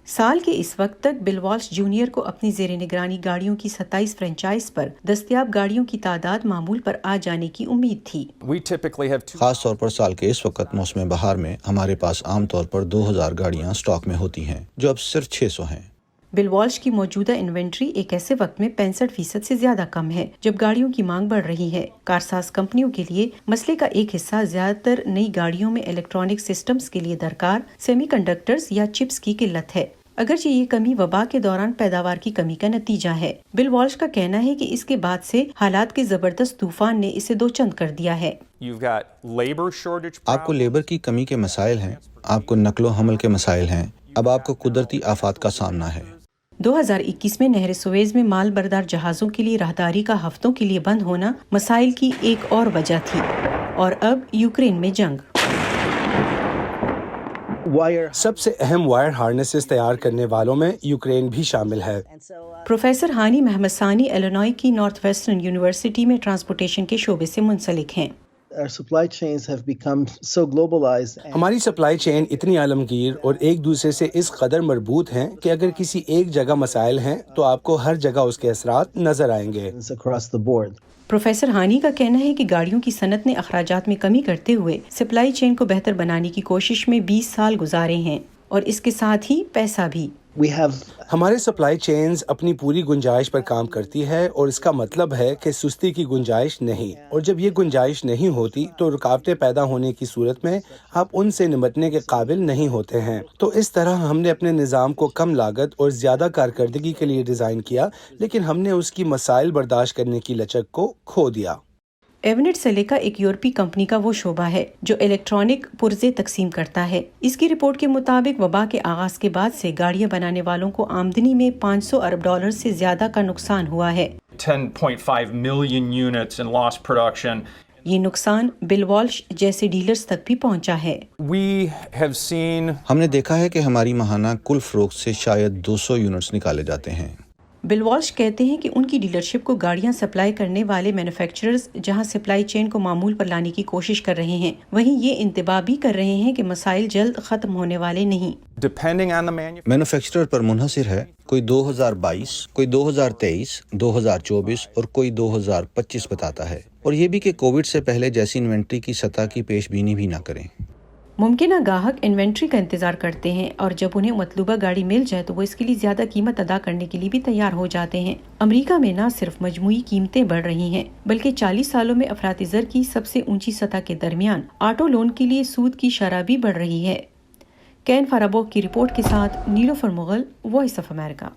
سال کے اس وقت تک بل والش جونیئر کو اپنی زیر نگرانی گاڑیوں کی 27 فرنچائز پر دستیاب گاڑیوں کی تعداد معمول پر آ جانے کی امید تھی۔ خاص طور پر سال کے اس وقت موسم بہار میں ہمارے پاس عام طور پر 2000 گاڑیاں سٹاک میں ہوتی ہیں، جو اب صرف 600 ہیں۔ بل والش کی موجودہ انوینٹری ایک ایسے وقت میں 65% سے زیادہ کم ہے جب گاڑیوں کی مانگ بڑھ رہی ہے۔ کارساز کمپنیوں کے لیے مسئلے کا ایک حصہ زیادہ تر نئی گاڑیوں میں الیکٹرانک سسٹمز کے لیے درکار سیمی کنڈکٹرز یا چپس کی قلت ہے، اگرچہ یہ کمی وبا کے دوران پیداوار کی کمی کا نتیجہ ہے۔ بل والش کا کہنا ہے کہ اس کے بعد سے حالات کے زبردست طوفان نے اسے دوچند کر دیا ہے۔ آپ کو لیبر کی کمی کے مسائل ہیں، آپ کو نقل و حمل کے مسائل ہیں، اب آپ کو قدرتی آفات کا سامنا ہے۔ 2021 میں نہر سویز میں مال بردار جہازوں کے لیے راہداری کا ہفتوں کے لیے بند ہونا مسائل کی ایک اور وجہ تھی، اور اب یوکرین میں جنگ۔ سب سے اہم وائر ہارنیسز تیار کرنے والوں میں یوکرین بھی شامل ہے۔ پروفیسر ہانی محمد ثانی ایلینوائے کی نارتھ ویسٹرن یونیورسٹی میں ٹرانسپورٹیشن کے شعبے سے منسلک ہیں۔ ہماری سپلائی چین اتنی عالمگیر اور ایک دوسرے سے اس قدر مربوط ہیں کہ اگر کسی ایک جگہ مسائل ہیں تو آپ کو ہر جگہ اس کے اثرات نظر آئیں گے۔ پروفیسر ہانی کا کہنا ہے کہ گاڑیوں کی صنعت نے اخراجات میں کمی کرتے ہوئے سپلائی چین کو بہتر بنانے کی کوشش میں 20 سال گزارے ہیں، اور اس کے ساتھ ہی پیسہ بھی۔ ہمارے سپلائی چینز اپنی پوری گنجائش پر کام کرتی ہے، اور اس کا مطلب ہے کہ سستی کی گنجائش نہیں، اور جب یہ گنجائش نہیں ہوتی تو رکاوٹیں پیدا ہونے کی صورت میں آپ ان سے نمٹنے کے قابل نہیں ہوتے ہیں۔ تو اس طرح ہم نے اپنے نظام کو کم لاگت اور زیادہ کارکردگی کے لیے ڈیزائن کیا، لیکن ہم نے اس کی مسائل برداشت کرنے کی لچک کو کھو دیا۔ ایونٹ سلیکا ایک یورپی کمپنی کا وہ شعبہ ہے جو الیکٹرانک پرزے تقسیم کرتا ہے۔ اس کی رپورٹ کے مطابق وبا کے آغاز کے بعد سے گاڑیاں بنانے والوں کو آمدنی میں $500 ارب سے زیادہ کا نقصان ہوا ہے۔ 10.5 million units in lost production. یہ نقصان بل والش جیسے ڈیلرز تک بھی پہنچا ہے۔ ہم نے دیکھا ہے کہ ہماری ماہانہ کل فروخت سے شاید 200 یونٹس نکالے جاتے ہیں۔ بل والش کہتے ہیں کہ ان کی ڈیلرشپ کو گاڑیاں سپلائی کرنے والے مینوفیکچررز جہاں سپلائی چین کو معمول پر لانے کی کوشش کر رہے ہیں، وہیں یہ انتباہ بھی کر رہے ہیں کہ مسائل جلد ختم ہونے والے نہیں۔ مینوفیکچرر پر منحصر ہے، کوئی 2022، کوئی 2023، 2024 اور کوئی 2025 بتاتا ہے، اور یہ بھی کہ کووڈ سے پہلے جیسی انوینٹری کی سطح کی پیش بینی بھی نہ کریں۔ ممکنہ گاہک انوینٹری کا انتظار کرتے ہیں، اور جب انہیں مطلوبہ گاڑی مل جائے تو وہ اس کے لیے زیادہ قیمت ادا کرنے کے لیے بھی تیار ہو جاتے ہیں۔ امریکہ میں نہ صرف مجموعی قیمتیں بڑھ رہی ہیں بلکہ 40 سالوں میں افراطی زر کی سب سے اونچی سطح کے درمیان آٹو لون کے لیے سود کی شرح بھی بڑھ رہی ہے۔ کین فارابو کی رپورٹ کے ساتھ نیلوفر مغل، وائس آف امریکہ۔